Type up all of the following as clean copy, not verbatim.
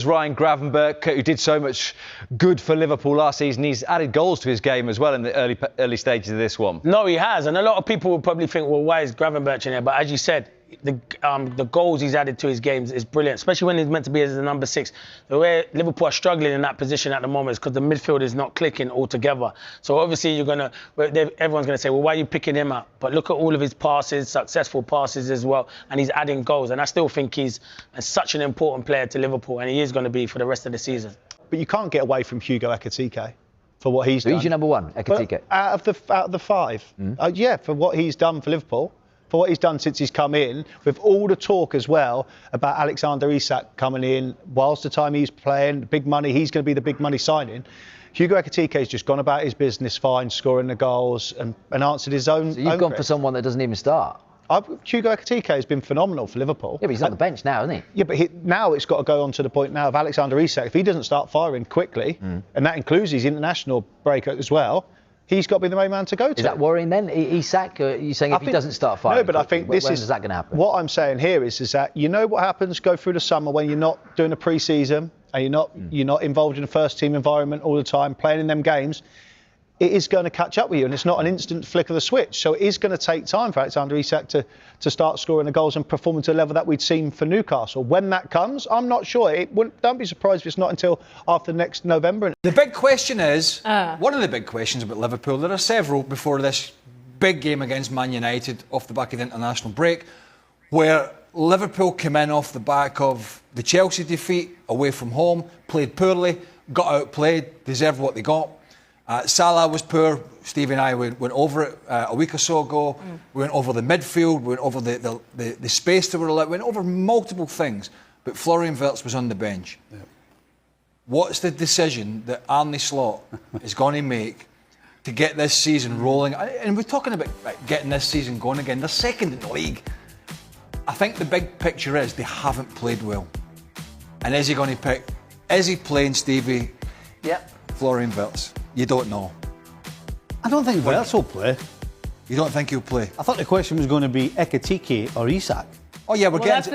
Ryan Gravenberch, who did so much good for Liverpool last season, he's added goals to his game as well in the early stages of this one. No, he has, and a lot of people will probably think, well, why is Gravenberch in there? But as you said, the goals he's added to his games is brilliant, especially when he's meant to be as the number 6. The way Liverpool are struggling in that position at the moment is because the midfield is not clicking altogether. So obviously everyone's going to say, well, why are you picking him up? But look at all of his passes, successful passes as well, and he's adding goals. And I still think he's such an important player to Liverpool, and he is going to be for the rest of the season. But you can't get away from Hugo Ekitike for what he's done. Who's your number 1, Ekitike? Out of the 5, yeah, for what he's done for Liverpool. For what he's done since he's come in, with all the talk as well about Alexander Isak coming in, whilst the time he's playing, big money, he's going to be the big money signing. Hugo Ekitike has just gone about his business fine, scoring the goals and answered his own. So you've gone for someone that doesn't even start? Hugo Ekitike has been phenomenal for Liverpool. Yeah, but he's on the bench now, isn't he? Yeah, but now it's got to go on to the point now of Alexander Isak. If he doesn't start firing quickly, and that includes his international break as well, he's got to be the main man to go to. Is that worrying then, Isak? Are you saying if he doesn't start firing? No, but I think when is that going to happen? What I'm saying here is that you know what happens go through the summer when you're not doing a pre-season and you're not involved in a first team environment all the time, playing in them games. It is going to catch up with you, and it's not an instant flick of the switch. So it is going to take time for Alexander Isak to start scoring the goals and performing to a level that we'd seen for Newcastle. When that comes, I'm not sure. Don't be surprised if it's not until after next November. The big question is, one of the big questions about Liverpool, there are several before this big game against Man United off the back of the international break, where Liverpool came in off the back of the Chelsea defeat away from home, played poorly, got outplayed, deserved what they got. Salah was poor. Stevie and I went over it a week or so ago. We went over the midfield. We went over the space that were allowed. We went over multiple things. But Florian Wirtz was on the bench. Yeah. What's the decision that Arne Slot is going to make to get this season rolling? And we're talking about getting this season going again. They're second in the league. I think the big picture is they haven't played well. And is he going to pick? Is he playing Stevie? Yep. Florian Wirtz? You don't know. I don't think Wirtz will play. You don't think he'll play? I thought the question was going to be Ekitike or Isak. Oh yeah, we're getting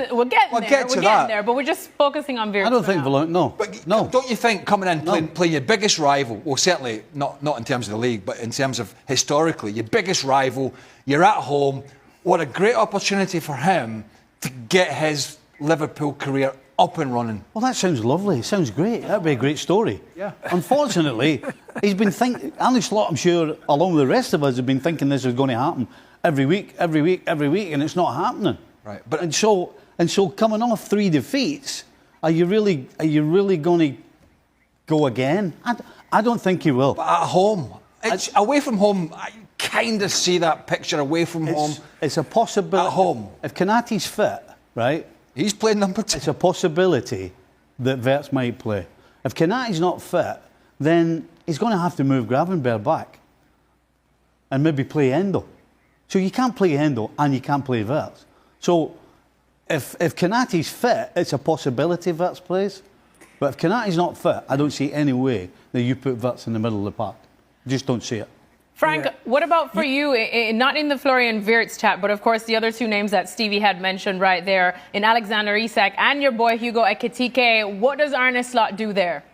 there, but we're just focusing on Wirtz. I don't think no. But no. Don't you think coming in playing your biggest rival? Well, certainly not in terms of the league, but in terms of historically, your biggest rival. You're at home. What a great opportunity for him to get his Liverpool career up and running. Well, that sounds lovely. It sounds great. That'd be a great story. Yeah. Unfortunately, he's been thinking. Arne Slot, I'm sure, along with the rest of us, have been thinking this is going to happen every week, and it's not happening. Right. But and so coming off 3 defeats, are you really going to go again? I don't think you will. But at home, away from home, I kind of see that picture away from home. It's a possibility. At home, if Konaté's fit, right? He's playing number 2. It's a possibility that Wirtz might play. If Konaté's not fit, then he's going to have to move Gravenberch back and maybe play Endo. So you can't play Endo and you can't play Wirtz. So if Konaté's fit, it's a possibility Wirtz plays. But if Konaté's not fit, I don't see any way that you put Wirtz in the middle of the park. Just don't see it. Frank, what about for you, not in the Florian Wirtz chat, but of course the other 2 names that Stevie had mentioned right there, in Alexander Isak and your boy Hugo Ekitike. What does Arne Slot do there?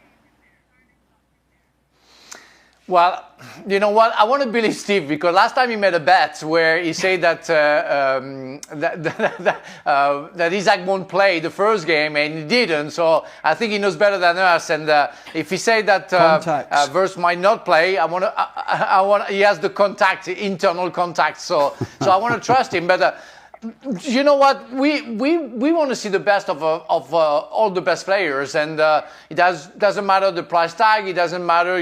Well, you know what? I want to believe Steve, because last time he made a bet where he said that that Isak won't play the first game, and he didn't. So I think he knows better than us. And if he said that Wirtz might not play, he has the internal contact. So I want to trust him. But you know what? We want to see the best of all the best players, and it doesn't matter the price tag. It doesn't matter,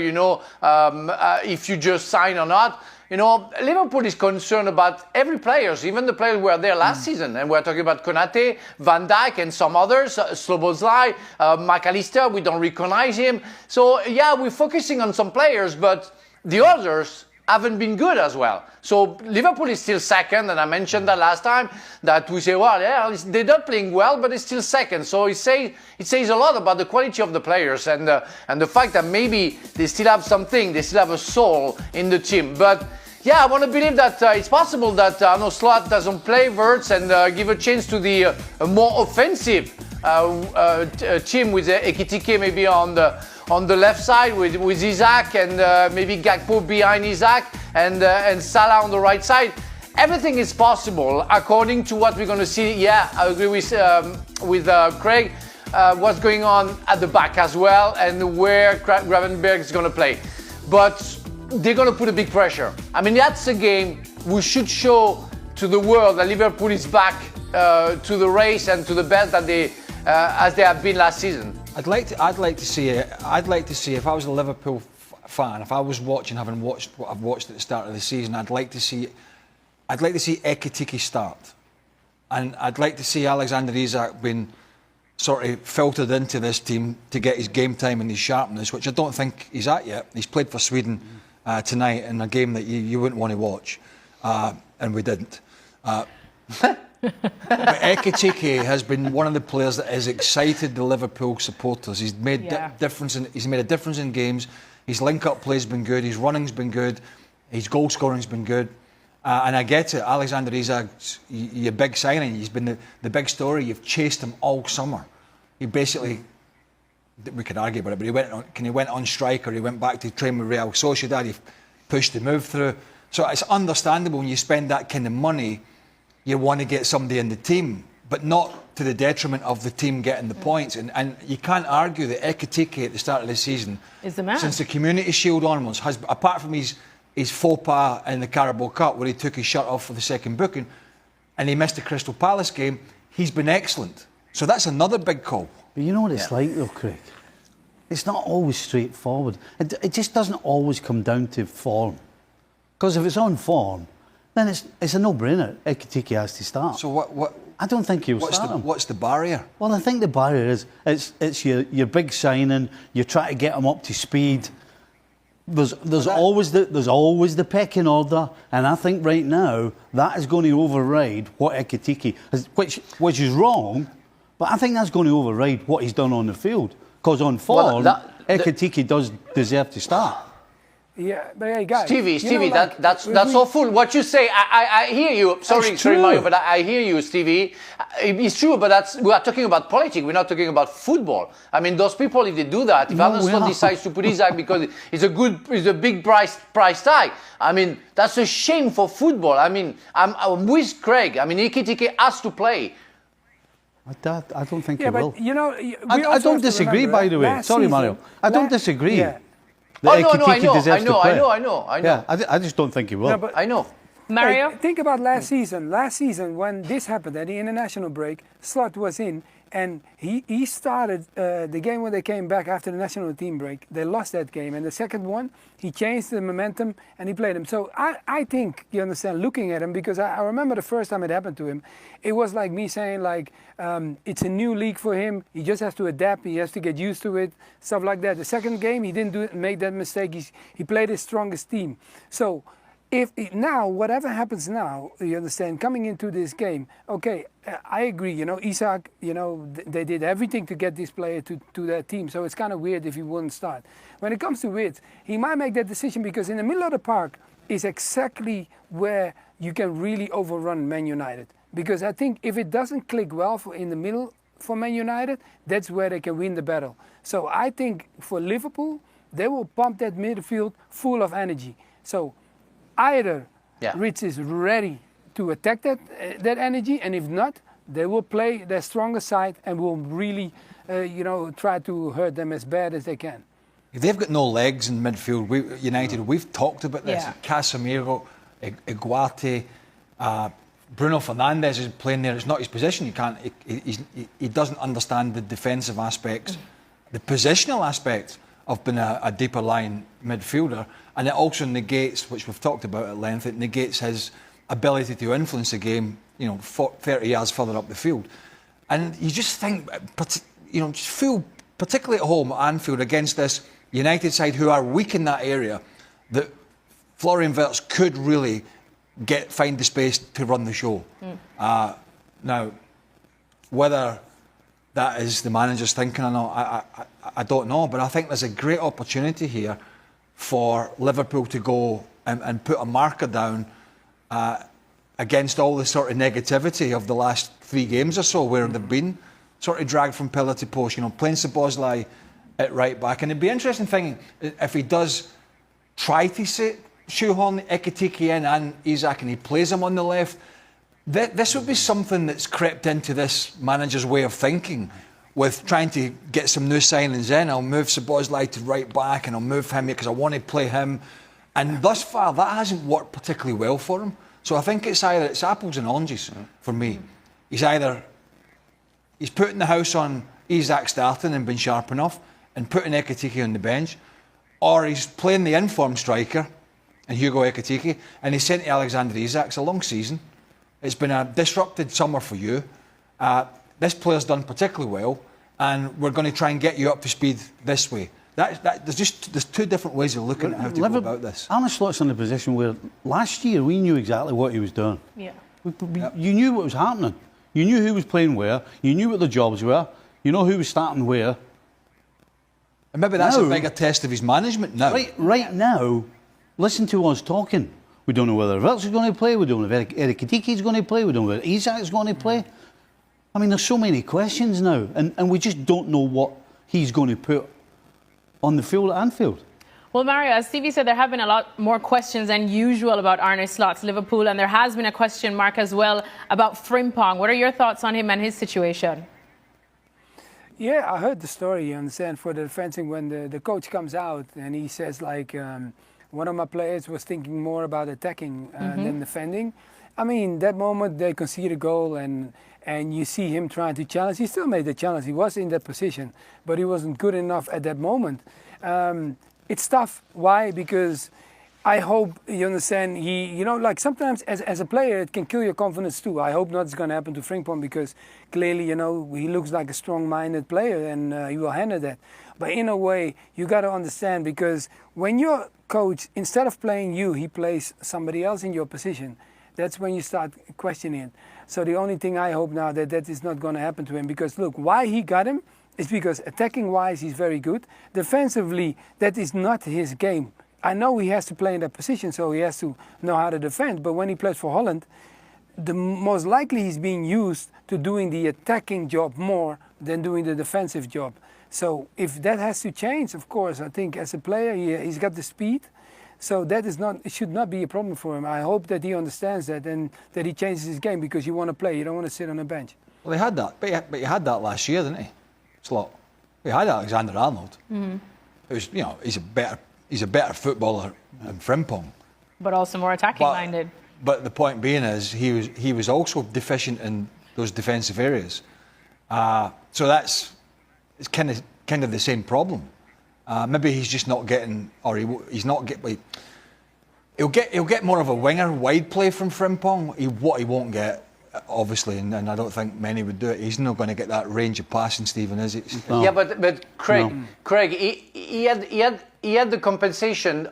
if you just sign or not. Liverpool is concerned about every player, even the players who were there last season, and we're talking about Konaté, Van Dijk, and some others. Szoboszlai, McAllister. We don't recognize him. So yeah, we're focusing on some players, but the others haven't been good as well. So Liverpool is still second, and I mentioned that last time, that we say, well, yeah, they're not playing well, but it's still second. So it says a lot about the quality of the players and the fact that maybe they still have something, they still have a soul in the team. But yeah, I want to believe that it's possible that Arne Slot doesn't play Wirtz and give a chance to the more offensive team with Ekitike maybe on the left side with Isak and maybe Gakpo behind Isak and Salah on the right side. Everything is possible according to what we're going to see. Yeah, I agree with Craig. What's going on at the back as well and where Gravenberch is going to play. But they're going to put a big pressure. I mean, that's a game we should show to the world that Liverpool is back to the race and to the best that as they have been last season. I'd like to see if I was a Liverpool fan, if I was watching, having watched what I've watched at the start of the season, I'd like to see Ekitike start, and I'd like to see Alexander Isak being sort of filtered into this team to get his game time and his sharpness, which I don't think he's at yet. He's played for Sweden tonight in a game that you wouldn't want to watch, and we didn't. But Ekitike has been one of the players that has excited the Liverpool supporters. He's made a difference in games. His link-up play's been good. His running's been good. His goal scoring's been good. And I get it. Alexander Isak's your big signing. He's been the big story. You've chased him all summer. He basically, we could argue about it, but he went on strike or he went back to train with Real Sociedad. He pushed the move through. So it's understandable when you spend that kind of money, you want to get somebody in the team, but not to the detriment of the team getting the points. And you can't argue that Ekitike at the start of the season, is the man. Since the Community Shield onwards, has, apart from his faux pas in the Carabao Cup where he took his shirt off for the second booking and he missed the Crystal Palace game, he's been excellent. So that's another big call. But you know what it's like though, Craig? It's not always straightforward. It just doesn't always come down to form. Because if it's on form, then it's a no-brainer. Ekitike has to start. So what I don't think he'll start him. What's the barrier? Well, I think the barrier is it's your big signing. You try to get him up to speed. There's always the pecking order, and I think right now that is going to override what Ekitike has, which is wrong, but I think that's going to override what he's done on the field. Because on form, Ekitike does deserve to start. Yeah, but hey, guys. Stevie, that's awful. What you say, I hear you. Sorry, Mario, but I hear you, Stevie. It's true, but we are talking about politics. We're not talking about football. I mean, those people, if they do that, if Arne Slot decides to put Isak because it's a big price tag. I mean, that's a shame for football. I mean, I'm with Craig. I mean, Ekitike has to play. I don't think he will. But you know, I don't disagree, by the way. Sorry, Mario. I don't disagree. Yeah. I know. Yeah, I just don't think he will. No, but I know. Mario? Hey, think about last season. Last season, when this happened at the international break, Slot was in, and he started the game when they came back after the national team break. They lost that game, and the second one, he changed the momentum and he played him. So I think, you understand, looking at him, because I remember the first time it happened to him, it was like me saying, like, it's a new league for him. He just has to adapt. He has to get used to it, stuff like that. The second game, he didn't make that mistake. He played his strongest team. So now, whatever happens now, you understand, coming into this game, okay, I agree, you know, Isak, you know, they did everything to get this player to their team, so it's kind of weird if he wouldn't start. When it comes to Wirtz, he might make that decision because in the middle of the park is exactly where you can really overrun Man United. Because I think if it doesn't click well in the middle for Man United, that's where they can win the battle. So I think for Liverpool, they will pump that midfield full of energy. So either Wirtz is ready to attack that energy, and if not, they will play their stronger side and will really, try to hurt them as bad as they can. They've got no legs in midfield. United, we've talked about this. Yeah. Casemiro, Iguate, Bruno Fernandes is playing there. It's not his position. He doesn't understand the defensive aspects, the positional aspects of being a deeper line midfielder, and it also negates, which we've talked about at length, it negates his ability to influence the game, 30 yards further up the field. And you just think, just feel, particularly at home at Anfield against this United side who are weak in that area, that Florian Wirtz could really find the space to run the show. Now, whether that is the manager's thinking or not, I don't know, but I think there's a great opportunity here for Liverpool to go and put a marker down against all the sort of negativity of the last 3 games or so where they've been. sort of dragged from pillar to post. You know, playing Szoboszlai at right back, and it'd be interesting thing if he does try to shoehorn Ekitike in and Isak, and he plays him on the left. This would be something that's crept into this manager's way of thinking, with trying to get some new signings in. I'll move Szoboszlai to right back, and I'll move him here because I want to play him. And thus far, that hasn't worked particularly well for him. So I think it's apples and oranges for me. He's putting the house on Isak starting and been sharp enough, and putting Ekitike on the bench, or he's playing the informed striker and Hugo Ekitike, and he's saying to Alexander Isak, it's a long season. It's been a disrupted summer for you. This player's done particularly well, and we're going to try and get you up to speed this way. There's two different ways of looking at how to go about this. Arne Slot's in a position where last year we knew exactly what he was doing. Yeah. You knew what was happening. You knew who was playing where. You knew what the jobs were. You know who was starting where. And maybe that's a bigger test of his management now. Right now, listen to us talking. We don't know whether Wirtz is going to play. We don't know whether Ekitike is going to play. We don't know whether Isak is going to play. I mean, there's so many questions now, and we just don't know what he's going to put on the field at Anfield. Well, Mario, as Stevie said, there have been a lot more questions than usual about Arne Slot's Liverpool, and there has been a question mark as well about Frimpong. What are your thoughts on him and his situation? Yeah, I heard the story, you understand, for the fencing when the coach comes out and he says, like, one of my players was thinking more about attacking than defending. I mean, that moment they concede a goal and you see him trying to challenge. He still made the challenge. He was in that position, but he wasn't good enough at that moment. It's tough. Why? Because I hope, you understand, like sometimes as a player, it can kill your confidence too. I hope not it's going to happen to Frimpong because clearly, he looks like a strong-minded player and he will handle that. But in a way, you got to understand because when your coach, instead of playing you, he plays somebody else in your position. That's when you start questioning it. So the only thing I hope now that is not going to happen to him because look, why he got him is because attacking-wise he's very good. Defensively, that is not his game. I know he has to play in that position, so he has to know how to defend. But when he plays for Holland, the most likely he's being used to doing the attacking job more than doing the defensive job. So if that has to change, of course, I think as a player he's got the speed. So it should not be a problem for him. I hope that he understands that and that he changes his game because you want to play, you don't want to sit on a bench. Well, he had that, but he had that last year, didn't he? Slot. He had Alexander Arnold. It was, he's a better footballer than Frimpong. But also more attacking minded. But the point being is he was also deficient in those defensive areas. So it's kind of the same problem. Maybe he's just not getting, or he's not getting. He'll get more of a winger wide play from Frimpong. What he won't get, obviously, and I don't think many would do it. He's not going to get that range of passing, Stephen, is he? No. Yeah, but Craig, he had the compensation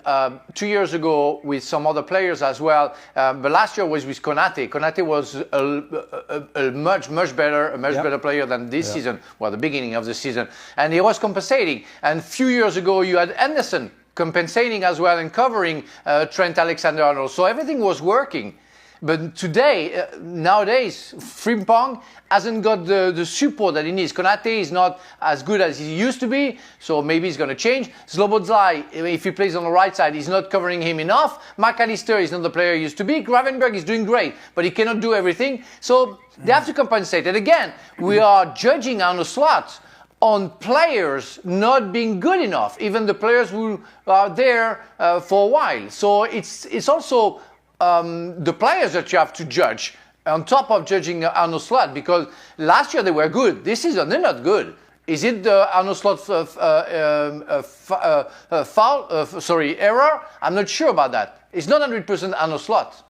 2 years ago with some other players as well. But last year was with Konate. Konate was a much better player than this season. Well, the beginning of the season, and he was compensating. And a few years ago, you had Anderson compensating as well and covering Trent Alexander-Arnold. So everything was working. But today, nowadays, Frimpong hasn't got the support that he needs. Konate is not as good as he used to be, so maybe he's going to change. Szoboszlai, if he plays on the right side, he's not covering him enough. McAllister is not the player he used to be. Gravenberch is doing great, but he cannot do everything. So they have to compensate. And again, we are judging Arne Slot on players not being good enough, even the players who are there for a while. So it's also the players that you have to judge on top of judging Arne Slot, because last year they were good. This season they're not good. Is it the Arne Slot error? I'm not sure about that. It's not 100% Arne Slot.